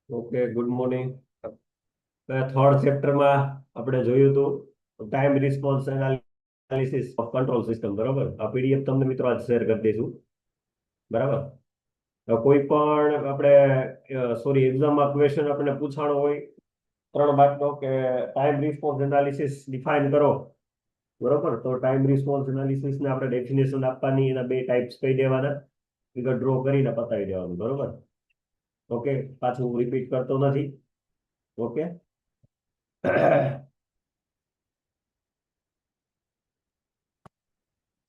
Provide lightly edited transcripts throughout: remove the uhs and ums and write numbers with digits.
Okay, good morning. Third ચેપ્ટરમાં આપણે જોયું હતું time response analysis of control system. બરોબર, આ પીડીએફ તમને મિત્રો આજ શેર કરી દઈશું. બરાબર. કોઈ પણ આપણે એક્ઝામમાં ક્વેશ્ચન આપણે પૂછાણો હોય 3 માર્કનો કે ટાઈમ રિસ્પોન્સ એનાલિસિસ ડિફાઇન કરો. બરોબર, તો ટાઈમ રિસ્પોન્સ એનાલિસિસ ને આપણે ડેફિનેશન આપવાની, એના બે ટાઈપ્સ કહી દેવાના, ફિગર ડ્રો કરીને પતાવી દેવાનું. બરોબર. ઓકે, પાછું રિપીટ કરતો નથી. ઓકે.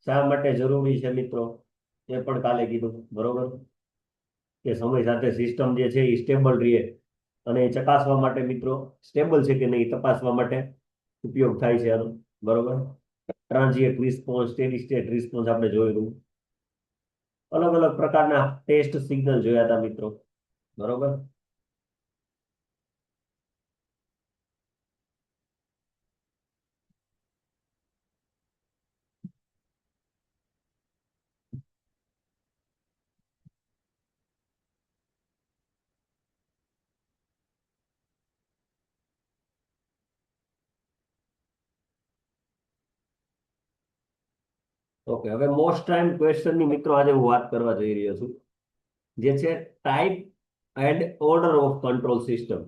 શા માટે જરૂરી છે મિત્રો, એ પણ કાલે કીધું. બરોબર, કે સમય સાથે સિસ્ટમ જે છે એ સ્ટેબલ રહે, અને એ ચકાસવા માટે મિત્રો સ્ટેબલ છે કે નહીં તપાસવા માટે ઉપયોગ થાય છે આનો. બરોબર. Transient response, steady state response આપણે જોયેલું. અલગ અલગ પ્રકારના ટેસ્ટ સિગ્નલ જોયા હતા મિત્રો. બરોબર. ઓકે, હવે મોસ્ટ ટાઈમ ક્વેશ્ચનની મિત્રો આજે હું વાત કરવા જઈ રહ્યો છું, જે છે type and order of control system.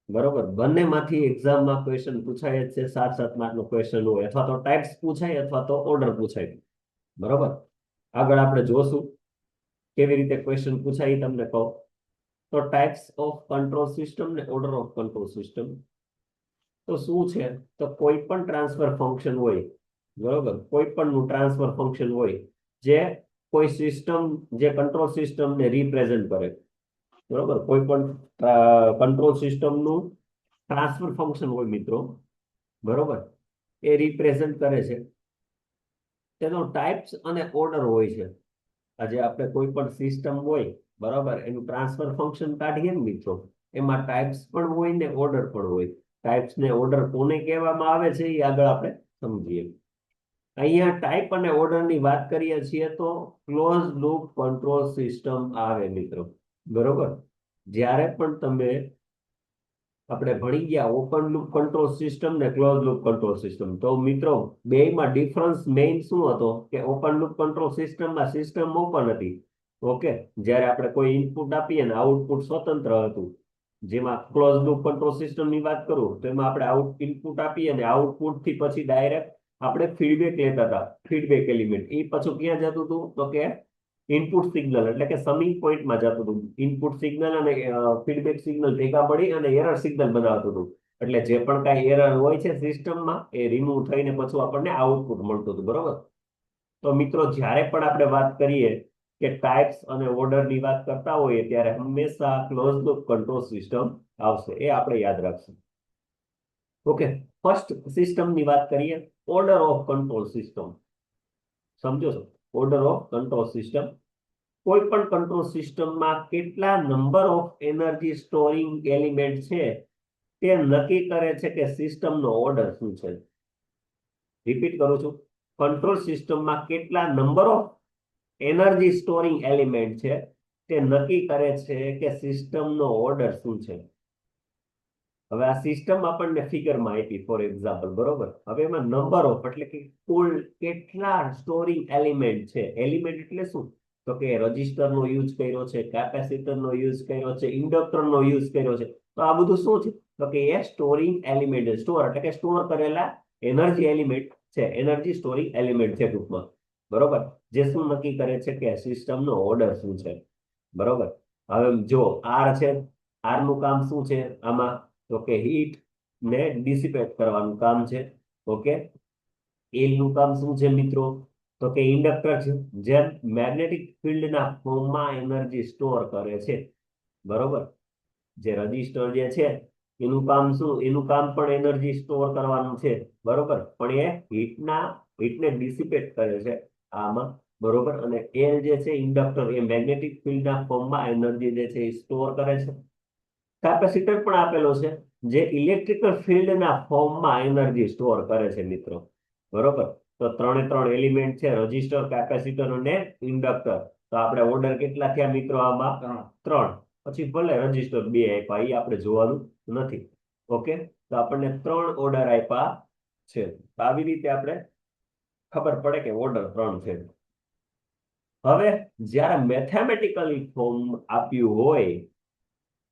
બરોબર, બંનેમાંથી એક્ઝામમાં ક્વેશ્ચન પૂછાય જ છે. 7-7 માર્કનો ક્વેશ્ચન હોય, અથવા તો ટાઈપ્સ પૂછાય અથવા તો ઓર્ડર પૂછાય. બરોબર. આગળ આપણે જોશું કેવી રીતે ક્વેશ્ચન પૂછાય, તમને કહું તો ટાઈપ્સ ઓફ કંટ્રોલ સિસ્ટમ ને ઓર્ડર ઓફ કંટ્રોલ સિસ્ટમ તો શું છે? તો કોઈ પણ ટ્રાન્સફર ફંક્શન હોય, બરોબર, કોઈ પણ નું ટ્રાન્સફર ફંક્શન હોય જે કોઈ સિસ્ટમ, જે કંટ્રોલ સિસ્ટમને રિપ્રેઝન્ટ કરે. બરોબર, કોઈ પણ કંટ્રોલ સિસ્ટમનું ટ્રાન્સફર ફંક્શન હોય મિત્રો. બરોબર, એ રિપ્રેઝન્ટ કરે છે, તેનો ટાઈપ્સ અને ઓર્ડર હોય છે. આજે આપણે કોઈ પણ સિસ્ટમ હોય, બરાબર, એનું ટ્રાન્સફર ફંક્શન કાઢીએ ને મિત્રો, એમાં ટાઈપ્સ પણ હોય ને ઓર્ડર પણ હોય. ટાઈપ્સ ને ઓર્ડર કોને કહેવામાં આવે છે એ આગળ આપણે સમજીએ. અહીંયા ટાઈપ અને ઓર્ડર ની વાત કરીએ છીએ તો ક્લોઝ લૂપ કંટ્રોલ સિસ્ટમ આવે મિત્રો. બરોબર. જ્યારે પણ તમે, આપણે ભણી ગયા ઓપન લૂપ કંટ્રોલ સિસ્ટમ ને ક્લોઝ લૂપ કંટ્રોલ સિસ્ટમ, તો મિત્રો બેયમાં ડિફરન્સ મેઇન શું હતો કે ઓપન લૂપ કંટ્રોલ સિસ્ટમમાં સિસ્ટમ ઓપન હતી. ઓકે, જ્યારે આપણે કોઈ ઇનપુટ આપીએ ને આઉટપુટ સ્વતંત્ર હતું. જેમાં ક્લોઝ લૂપ કંટ્રોલ સિસ્ટમ ની વાત કરું તો એમાં આપણે ઇનપુટ આપીએ અને આઉટપુટ થી પછી ડાયરેક્ટ આપણે ફીડબેક લેતા હતા. ફીડબેક એલિમેન્ટ એ પાછું ક્યાં જતું હતું તો કે ઇનપુટ સિગ્નલ, એટલે કે સમિંગ પોઈન્ટમાં જતું હતું. ઇનપુટ સિગ્નલ અને ફીડબેક સિગ્નલ ભેગા મળી અને એરર સિગ્નલ બનાવતું હતું. એટલે જે પણ કાંઈ એરર હોય છે સિસ્ટમમાં એ રિમૂવ થઈને પછી આપણને આઉટપુટ મળતું હતું. બરોબર. તો મિત્રો જ્યારે પણ આપણે વાત કરીએ કે ટાઈપ્સ અને ઓર્ડરની વાત કરતા હોઈએ ત્યારે હંમેશા ક્લોઝ લૂપ કંટ્રોલ સિસ્ટમ આવશે, એ આપણે યાદ રાખશું. ઓકે, ફર્સ્ટ સિસ્ટમની વાત કરીએ, ઓર્ડર ઓફ કંટ્રોલ સિસ્ટમ. સમજો છો? ઓર્ડર ઓફ કંટ્રોલ સિસ્ટમ, કોઈ પણ કંટ્રોલ સિસ્ટમમાં કેટલા number of energy storing element છે તે નક્કી કરે છે કે સિસ્ટમનો ઓર્ડર શું છે. રિપીટ કરું છું, કંટ્રોલ સિસ્ટમમાં કેટલા number of energy storing element છે તે નક્કી કરે છે કે સિસ્ટમનો ઓર્ડર શું છે. હવે આ સિસ્ટમ આપણને ફિગરમાં આપી ફોર એક્ઝામ્પલ. બરોબર, હવે એમાં નંબર ઓફ એટલે કે કુલ કેટલા સ્ટોરિંગ એલિમેન્ટ છે. એલિમેન્ટ એટલે શું તો કે રજિસ્ટરનો યુઝ કર્યો છે, કેપેસિટરનો યુઝ કર્યો છે, ઇન્ડક્ટરનો યુઝ કર્યો છે. તો આ બધું શું છે તો કે એ સ્ટોરિંગ એલિમેન્ટ, સ્ટોર એટલે કે સ્ટોર કરેલા એનર્જી એલિમેન્ટ છે, એનર્જી સ્ટોરિંગ એલિમેન્ટ છે ટૂંકમાં. બરોબર, જે શું નક્કી કરે છે કે સિસ્ટમનો ઓર્ડર શું છે. બરોબર. હવે જો આર છે, આર નું કામ શું છે આમાં તો કે હીટ ને ડિસિપેટ કરવાનું કામ છે. ઓકે, એલ નું કામ શું છે મિત્રો તો કે ઇન્ડક્ટર છે, જે મેગ્નેટિક ફિલ્ડના ફોર્મમાં એનર્જી સ્ટોર કરે છે. બરોબર, જે રજિસ્ટર જે છે એનું કામ શું, એનું કામ પણ એનર્જી સ્ટોર કરવાનું છે. બરોબર, પણ એ હીટને ડિસિપેટ કરે છે આમાં. બરોબર, અને એલ જે છે ઇન્ડક્ટર, એ મેગ્નેટિક ફિલ્ડના ફોર્મમાં એનર્જી જે છે એ સ્ટોર કરે છે. કેપેસિટર પણ આપેલો છે, જે ઇલેક્ટ્રિકલ ફિલ્ડના ફોર્મમાં એનર્જી સ્ટોર કરે છે મિત્રો. બરોબર, તો 3 એલિમેન્ટ છે, રજિસ્ટર, કેપેસિટર અને ઇન્ડક્ટર. તો આપણે ઓર્ડર કેટલા થયા મિત્રો આમાં? 3. પછી ભલે રજીસ્ટર 2 આપ્યા એ આપણે જોવાનું નથી. ઓકે, તો આપણને 3 ઓર્ડર આપ્યા છે. તો આવી રીતે આપણે ખબર પડે કે ઓર્ડર 3 છે. હવે જ્યારે મેથેમેટિકલી ફોર્મ આપ્યું હોય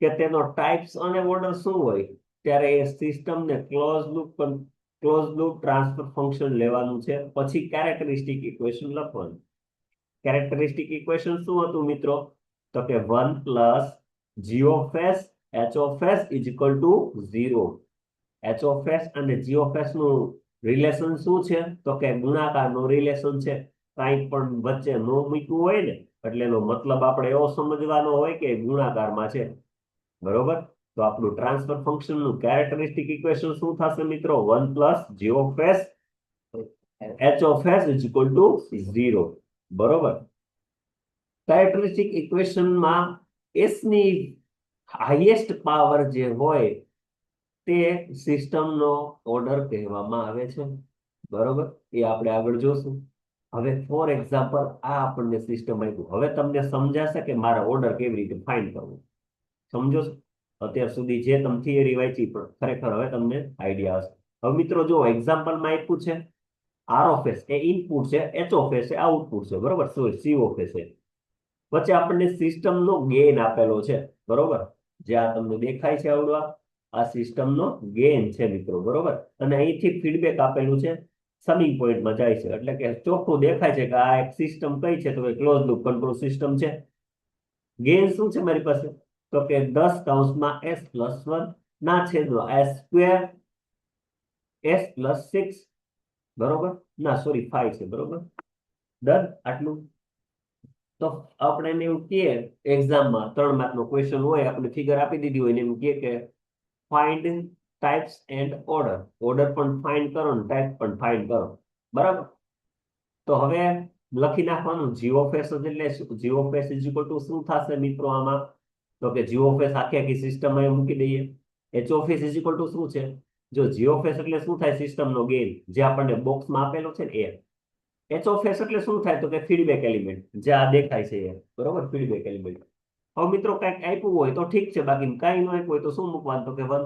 કે તેનો ટાઈપ્સ અને ઓર્ડર શું હોય, ત્યારે એ સિસ્ટમને ક્લોઝ લૂપ ટ્રાન્સફર ફંક્શન લેવાનું છે. પછી કેરેક્ટરિસ્ટિક ઇક્વેશન લખવાનું. કેરેક્ટરિસ્ટિક ઇક્વેશન શું હતું મિત્રો? તો કે 1 plus G of S H of S is equal to 0. H of S અને જી ઓફ એસ નું રિલેશન શું છે? તો કે ગુણાકારનું રિલેશન છે. કાંઈ પણ વચ્ચે નો મૂક્યું હોય ને એટલે એનો મતલબ આપણે એવો સમજવાનો હોય કે ગુણાકારમાં છે. બરોબર? તો આપણું ટ્રાન્સફર ફંક્શન નું કેરેક્ટરિસ્ટિક ઇક્વેશન શું થશે મિત્રો? 1 plus G of S H of S is equal to 0. બરોબર? કેરેક્ટરિસ્ટિક ઇક્વેશનમાં એસ ની હાઈએસ્ટ પાવર જે હોય તે સિસ્ટમનો ઓર્ડર કહેવામાં આવે છે. બરોબર? એ આપણે આગળ જોશું. હવે ફોર એક્ઝામ્પલ આ આપણને સિસ્ટમ આપ્યું. હવે તમને સમજાશે કે મારા ઓર્ડર કેવી રીતે ફાઇન્ડ કરવું. સમજો છો? અત્યાર સુધી જે તમે થિયરી વાંચી પણ ખરેખર હવે તમને આઈડિયા હશે. હવે મિત્રો જો એક્ઝામ્પલમાં આપ્યું છે આર ઓફ એસ એ ઇનપુટ છે, એચ ઓફ એસ એ આઉટપુટ છે. બરોબર? સી ઓફ એસ એ વચ્ચે આપણને સિસ્ટમનો ગેઇન આપેલો છે. બરોબર? જે આ તમને દેખાય છે આવડવા આ સિસ્ટમનો ગેઇન છે મિત્રો. બરોબર? અને અહીંથી ફીડબેક આપેલું છે, સમિંગ પોઈન્ટમાં જાય છે. એટલે કે ચોખ્ખું દેખાય છે કે આ એક સિસ્ટમ કઈ છે? તો કે ક્લોઝ લૂપ કંટ્રોલ સિસ્ટમ છે. ગેઇન શું છે મારી પાસે? તો કે 10 કૌંસમાં s+1 ના છેદમાં s² s+6. બરોબર? ના સોરી 5 છે. બરોબર? ડન. આટલું તો આપણે એને એવું કહીએ એક્ઝામમાં 3 માર્કનો ક્વેશ્ચન હોય, આપણે ફિગર આપી દીધી હોય ને એમ કહીએ કે find types and order. Order પણ ફાઇન્ડ કરો ને ટાઈપ પણ ફાઇન્ડ કરો. બરાબર? તો હવે લખી નાખવાનું જી ઓફ એસ એટલે G of S is equal to શું થશે મિત્રો આમાં? તો કે જી ઓફ એસ આખી આખી સિસ્ટમમાં મૂકી દઈએ. H of S is equal to શું છે? જો જી ઓફ એસ એટલે શું થાય? સિસ્ટમનો ગેઇન જે આપણને બોક્સમાં આપેલો છે ને એ. એચ ઓફ એસ એટલે શું થાય? તો કે ફીડબેક એલિમેન્ટ જે આ દેખાય છે એ. બરોબર? Feedback element. હવે મિત્રો કંઈક આપ્યું હોય તો ઠીક છે, બાકી કાંઈ ન આપ્યું હોય તો શું મૂકવાનું? તો કે 1.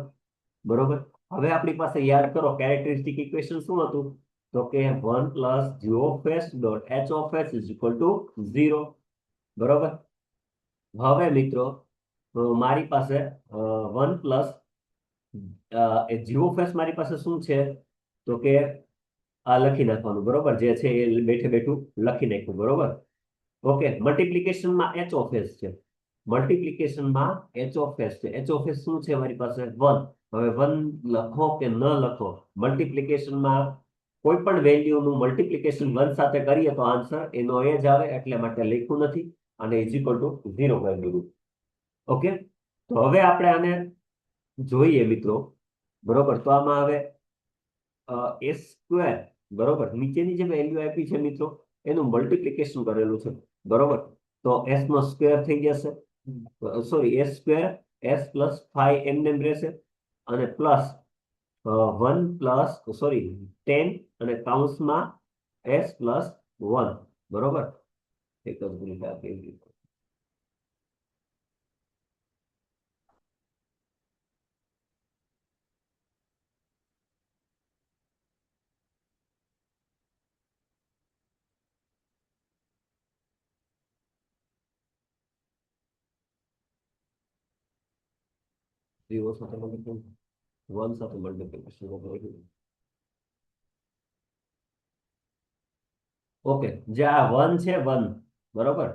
બરોબર? હવે આપણી પાસે યાદ કરો કેરેક્ટરિસ્ટિક ઇક્વેશન શું હતું? તો કે 1 plus G of S dot H of S is equal to 0. બરોબર? હવે મિત્રો મારી પાસે 1 પ્લસ જી ઓફ એસ મારી પાસે શું છે? તો કે આ લખી નાખવાનું. બરોબર? જે છે એ બેઠે બેઠું લખી નાખ્યું. બરોબર? ઓકે, મલ્ટિપ્લિકેશનમાં એચ ઓફ એસ છે. મલ્ટિપ્લિકેશનમાં એચ ઓફ એસ છે. એચ ઓફ એસ શું છે મારી પાસે? 1. હવે 1 લખો કે ન લખો, મલ્ટિપ્લિકેશનમાં કોઈ પણ વેલ્યુનું મલ્ટિપ્લિકેશન 1 સાથે કરીએ તો આન્સર એનો એ જ આવે. એટલે માટે લખ્યું નથી અને ઇઝ ઇક્વલ ટુ 0 કરી દીધું. ઓકે, તો હવે આપણે આને જોઈએ મિત્રો. બરોબર? તો આમાં હવે s². બરોબર? નીચેની જે વેલ્યુ આપી છે મિત્રો એનું મલ્ટિપ્લિકેશન કરેલું છે. બરોબર? તો s નો સ્ક્વેર થઈ જશે. સોરી, s² s+5 એમને એમ રહેશે અને પ્લસ 1 પ્લસ સોરી 10 અને કૌંસમાં s+1. બરોબર? એક જ મિનિટ આપી. ઝીરો સાથે મલ્ટીપ્લિકેશન 1 સાથે મલ્ટીપ્લિકેશન. ઓકે, જે આ 1 છે 1. બરોબર?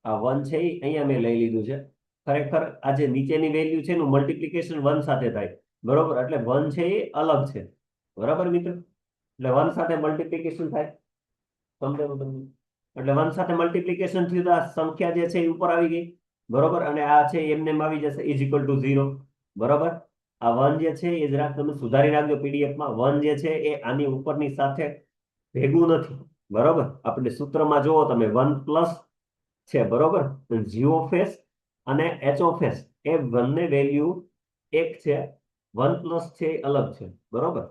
આ 1 છે એ અહીંયા મેં લઈ લીધું છે. ખરેખર આ જે નીચેની વેલ્યુ છે એનું મલ્ટિપ્લિકેશન 1 સાથે થાય. બરોબર? એટલે 1 છે એ અલગ છે. બરાબર મિત્રો? એટલે 1 સાથે મલ્ટિપ્લિકેશન થાય. સમજાયું તમને? એટલે 1 સાથે મલ્ટિપ્લિકેશન થયું તો આ સંખ્યા જે છે એ ઉપર આવી ગઈ. બરોબર? અને આ છે એમને એમ આવી જશે ઇઝ ઇક્વલ ટુ 0. બરોબર? આ 1 જે છે એ જરાક તમે સુધારી નાખજો પીડીએફમાં. 1 જે છે એ આની ઉપરની સાથે ભેગું નથી. બરોબર? આપણે સૂત્રમાં જુઓ તમે 1 પ્લસ છે. બરોબર? જી ઓફ એસ અને એચ ઓફ એસ એ બંને વેલ્યુ એક છે. 1 પ્લસ છે એ અલગ છે. બરોબર?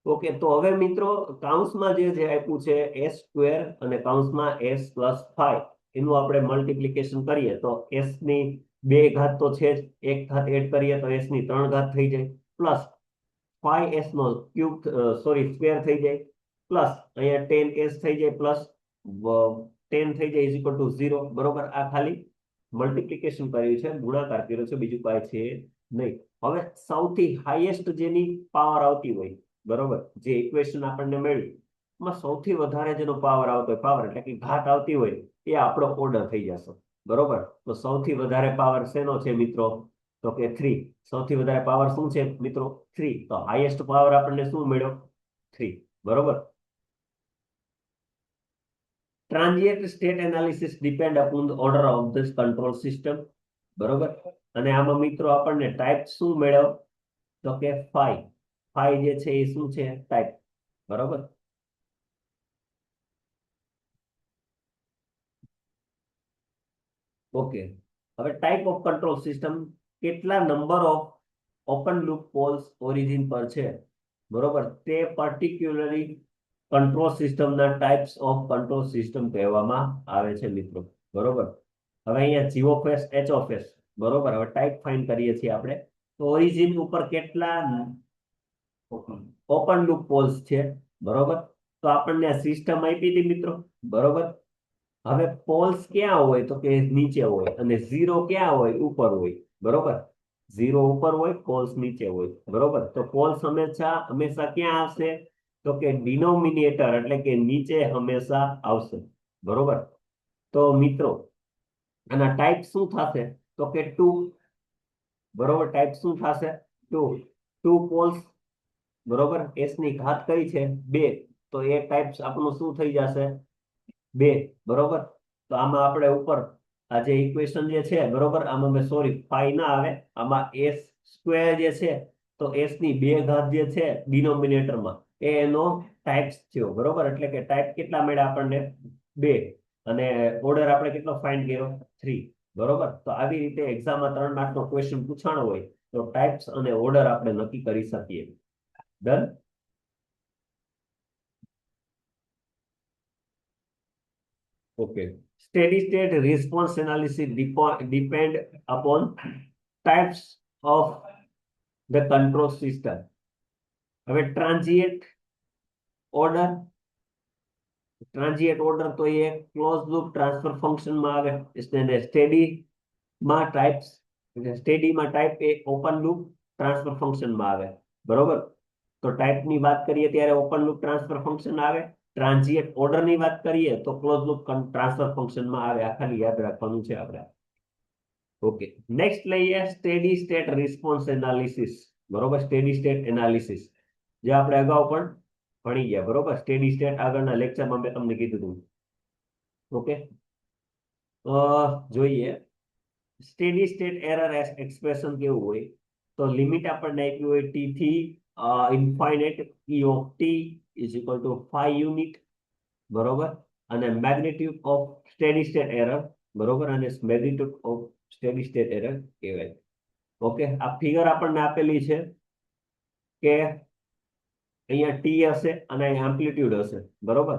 ઓકે, તો હવે મિત્રો કૌંસમાં જે આપ્યું છે s² અને કૌંસમાં s+5 એનું આપણે મલ્ટિપ્લિકેશન કરીએ તો s ની 2 ઘાત તો છે જ, 1 ઘાત એડ કરીએ તો s ની 3 ઘાત થઈ જાય, પ્લસ 5s નો ક્યુબ સ્ક્વેર થઈ જાય, પ્લસ અહીંયા 10s થઈ જાય, પ્લસ 10 થઈ જાય ઇઝ ઇક્વલ ટુ 0, બરોબર. આ ખાલી મલ્ટિપ્લિકેશન કર્યું છે, ગુણાકાર કર્યો છે, બીજું કાંઈ છે નહીં. હવે સૌથી હાઈએસ્ટ જેની પાવર આવતી હોય, બરોબર, જે ઇક્વેશન આપણને મળ્યું એમાં સૌથી વધારે જેનો પાવર આવતો હોય, પાવર એટલે કે ઘાત આવતી હોય, એ આપણો ઓર્ડર થઈ જશે, બરોબર. તો સૌથી વધારે પાવર શેનો છે મિત્રો? તો કે 3. સૌથી વધારે પાવર શું છે મિત્રો? 3. તો હાઈએસ્ટ પાવર આપણને શું મળ્યો? 3, બરોબર. Transient state analysis depend upon the order of this control system, બરોબર. અને આમાં મિત્રો આપણને ટાઈપ શું મળ્યો? તો કે 5. 5 જે છે એ શું છે? ટાઈપ, બરોબર. ઓકે. હવે ટાઈપ ઓફ કંટ્રોલ સિસ્ટમ, કેટલા number of open loop poles origin પર છે, બરોબર, તે પર્ટિક્યુલરલી કંટ્રોલ સિસ્ટમના ટાઈપ્સ ઓફ કંટ્રોલ સિસ્ટમ કહેવામાં આવે છે મિત્રો, બરોબર. હવે અહીંયા G of S, H of S, બરોબર. હવે ટાઈપ ફાઇન્ડ કરીએ છીએ આપણે. તો ઓરિજિન ઉપર કેટલા ઓપન લૂપ પોલ્સ છે, બરોબર. તો આપણને આ સિસ્ટમ આપી હતી મિત્રો, બરોબર. હવે પોલ્સ ક્યાં હોય? તો કે નીચે હોય, અને ઝીરો ક્યાં હોય? ઉપર હોય, બરોબર. ઝીરો ઉપર હોય, પોલ્સ નીચે હોય, બરોબર. તો પોલ્સ હંમેશા હંમેશા ક્યાં આવશે? તો કે ડિનોમિનેટર એટલે કે નીચે હંમેશા આવશે, બરોબર. તો મિત્રો આના ટાઈપ શું થશે? તો કે 2, બરોબર. ટાઈપ શું થશે? 2. 2 પોલ્સ, બરોબર. એસ ની ઘાત કઈ છે? 2. તો એ ટાઈપ આપણું શું થઈ જશે? 2, બરોબર. તો આમાં આપણે ઉપર આ જે ઇક્વેશન જે છે, બરોબર, આમાં મેં સોરી 5 ના આવે, આમાં s સ્ક્વેર જે છે, તો s ની 2 ઘાત જે છે ડિનોમિનેટરમાં, એ એનો ટાઈપ થયો, બરોબર. એટલે કે ટાઈપ કેટલા મળ્યા આપણને? 2. અને ઓર્ડર આપણે કેટલો ફાઇન્ડ કર્યો? 3, બરોબર. તો આવી રીતે એક્ઝામમાં 3 માર્કનો ક્વેશ્ચન પૂછાણો હોય તો ટાઈપ્સ અને ઓર્ડર આપણે નક્કી કરી શકીએ. Done. Okay. Steady state response analysis depend upon types of the control system. હવે ટ્રાન્ઝિએન્ટ ઓર્ડર તો એ ક્લોઝ લૂપ ટ્રાન્સફર ફંક્શનમાં આવે. સ્ટેડીમાં ટાઈપ એ ઓપન લૂપ ટ્રાન્સફર ફંક્શનમાં આવે, બરોબર. તો ટાઈપની વાત કરીએ ત્યારે ઓપન લૂપ ટ્રાન્સફર ફંક્શન આવે. ટ્રાન્ઝિએન્ટ ઓર્ડરની વાત કરીએ તો ક્લોઝ લૂપ ટ્રાન્સફર ફંક્શનમાં આવે. આ ખાલી યાદ રાખવાનું છે આપણે. ઓકે. નેક્સ્ટ લઈએ સ્ટેડી સ્ટેટ રિસ્પોન્સ એનાલિસિસ, બરોબર. સ્ટેડી સ્ટેટ એનાલિસિસ જે આપણે અગાઉ પણ ભણી ગયા, બરોબર. સ્ટેડી સ્ટેટ આગળના લેક્ચરમાં મેં તમને કીધું હતું. ઓકે. જોઈએ સ્ટેડી સ્ટેટ એરર એક્સપ્રેશન કેવું હોય? તો લિમિટ આપણને આપી હોય t થી infinite e of t is equal two 5 unit, બરોબર. અને magnitude of steady state error, બરોબર, અને magnitude of steady state error કહેવાય. ઓકે. આ ફિગર આપણને આપેલી છે કે અહીંયા ટી હશે અને અહીંયા એમ્પ્લિટ્યુડ હશે, બરોબર.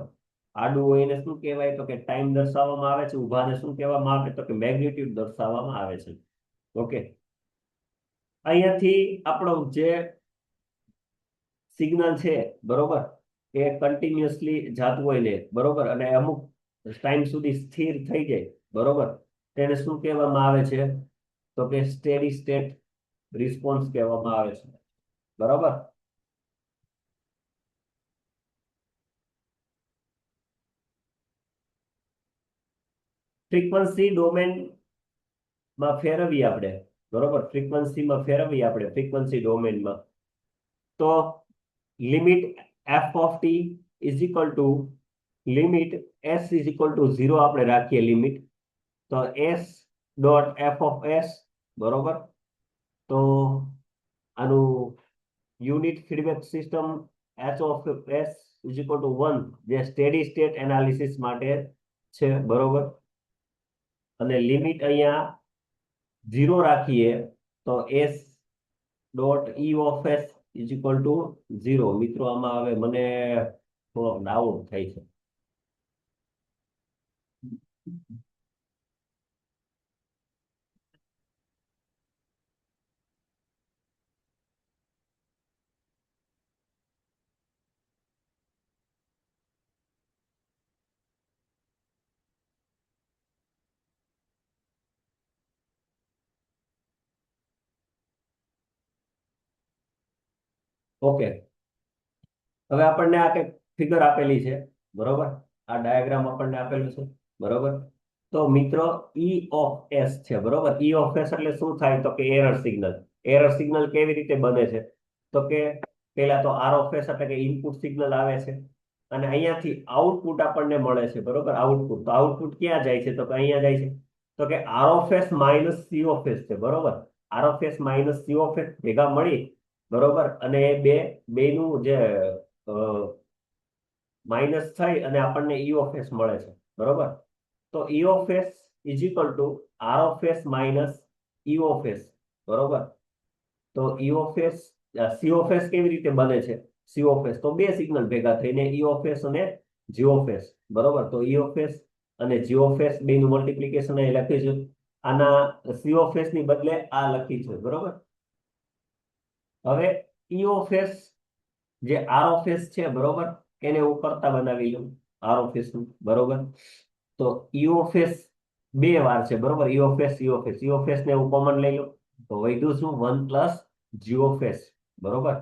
આડું હોય એને શું કહેવાય? તો કે ટાઈમ દર્શાવવામાં આવે છે. ઉભાને શું કહેવામાં આવે? તો કે મેગ્નિટ્યુડ દર્શાવવામાં આવે છે. ઓકે. અહીંયાથી આપણો જે સિગ્નલ છે, બરોબર, એ કન્ટિન્યુઅસલી જાતું હોય ને, બરોબર, અને અમુક ટાઈમ સુધી સ્થિર થઈ જાય, બરોબર, તેને શું કહેવામાં આવે છે? તો કે સ્ટેડી સ્ટેટ રિસ્પોન્સ કહેવામાં આવે છે, બરોબર. ફ્રીક્વન્સી ડોમેનમાં ફેરવીએ આપણે, બરોબર. ફ્રીક્વન્સી ડોમેનમાં તો limit F of T is equal two limit S is equal to 0 આપણે રાખીએ લિમિટ. તો S dot F of S, બરોબર. તો આનું unit feedback system H of S is equal two 1, જે સ્ટેડી સ્ટેટ એનાલિસિસ માટે છે, બરોબર. અને લિમિટ અહીંયા 0 રાખીએ તો S dot E of S is equal to 0. મિત્રો આમાં હવે મને થોડોક ડાઉટ થાય છે. ઓકે, હવે આપણને આ કઈક ફિગર આપેલી છે, બરોબર? આ ડાયાગ્રામ આપણને આપેલું છે, બરોબર? તો મિત્રો ઈ ઓફ એસ છે, બરોબર? ઈ ઓફ એસ એટલે શું થાય? તો કે એરર સિગ્નલ. એરર સિગ્નલ કેવી રીતે બને છે? તો કે પેલા તો આર ઓફ એસ એટલે કે ઇનપુટ સિગ્નલ આવે છે, અને અહીંયાથી આઉટપુટ આપણને મળે છે, બરોબર? આઉટપુટ, તો આઉટપુટ ક્યાં જાય છે? તો કે અહીંયા જાય છે. તો કે R of S minus C of S છે, બરોબર? R of S minus C of S ભેગા મળી, બરોબર, અને એ બે નું જે માઇનસ થઈ અને આપણને ઈ ઓફ એસ મળે છે, બરોબર? તો E of S is equal to R of S minus E of S, બરોબર? તો E of S, C of S કેવી રીતે બને છે? સી ઓફ એસ તો બે સિગ્નલ ભેગા થઈને ઈ ઓફ એસ અને જી ઓફ એસ, બરોબર? તો ઈ ઓફ એસ અને જી ઓફ એસ બે નું મલ્ટિપ્લિકેશન અહીં લખીશું. આના સી ઓફ એસ ની બદલે આ લખી છે, બરોબર? હવે ઈ ઓફ એસ જે આર ઓફ એસ છે, બરોબર, એને હું કરતા બનાવી લઉં આર ઓફ એસ નું, બરોબર? તો ઈ ઓફ એસ બે વાર છે, બરોબર? E of S, E of S, E of S ને હું કોમન લઈ લઉં, તો વધ્યું શું? One plus G of S, બરોબર?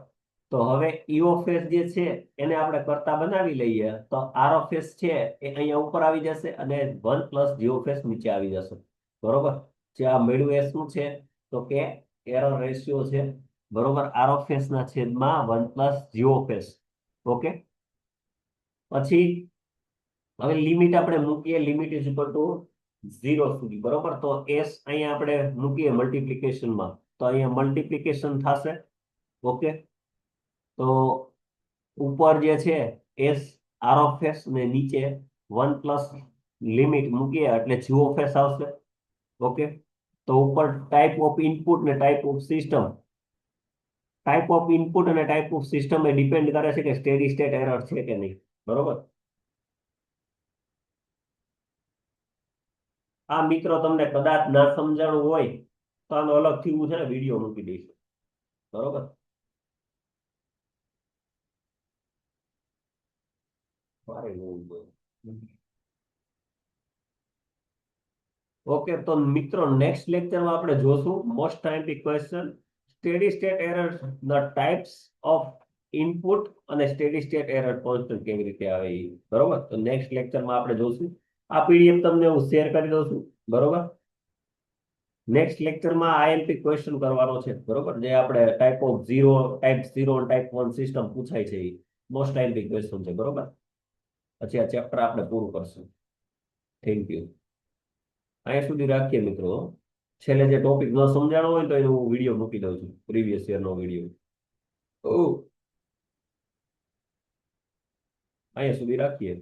તો હવે ઈ ઓફ એસ જે છે એને આપણે કરતા બનાવી લઈએ, તો આર ઓફ એસ છે એ અહીંયા ઉપર આવી જશે અને one plus G of S નીચે આવી જશે, બરોબર? જે આ મેળવ્યું એ શું છે? તો કે એરર રેશિયો છે, બરોબર? આર ઓફ એસ ના છેદમાં one plus G of S. Okay, પછી હવે લિમિટ આપણે મૂકીએ, લિમિટ ઇઝ ઇક્વલ ટુ 0 સુધી, બરોબર? તો એસ અહીંયા આપણે મૂકીએ મલ્ટિપ્લિકેશનમાં, તો અહીંયા મલ્ટિપ્લિકેશન થશે. ઓકે, તો ઉપર જે છે એસ આર ઓફ એસ ને નીચે વન પ્લસ લિમિટ મૂકીએ એટલે જી ઓફ એસ આવશે. ઓકે, તો ઉપર ટાઈપ ઓફ ઇનપુટ ને type of system, type of input અને ટાઈપ ઓફ સિસ્ટમ એ ડિપેન્ડ કરે છે કે સ્ટેડી સ્ટેટ એરર છે કે નહીં, બરોબર? આ મિત્રો તમને કદાચ ના સમજાણું હોય તો આનો અલગથી હું છે ને વિડીયો મૂકી દઈશ, બરોબર? મારે એવું હોય. ઓકે, તો મિત્રો નેક્સ્ટ લેક્ચરમાં આપણે જોશું મોસ્ટ ટાઈમ્પી question, steady state error, the types of input અને સ્ટેડી સ્ટેટ એરર કોન્સ્ટન્ટ કેવી રીતે આવે એ, બરોબર? તો નેક્સ્ટ લેક્ચરમાં આપણે જોશું. આ પીડીએફ તમને હું શેર કરી દઉં છું, બરોબર? નેક્સ્ટ લેક્ચરમાં આઈએમપી ક્વેશ્ચન કરવાનો છે, બરોબર? જે આપણે ટાઈપ 0 સિસ્ટમ પૂછાય છે, એ મોસ્ટ આઈએમપી ક્વેશ્ચન છે, બરોબર? પછી આ ચેપ્ટર આપણે પૂરું કરશું. Thank you. અહીંયા સુધી રાખીએ મિત્રો. છેલ્લે જે ટોપિક ન સમજાણો હોય તો એનો હું વિડીયો મૂકી દઉં છું, પ્રીવિયસ યર નો વિડીયો. અહીંયા સુધી રાખીએ.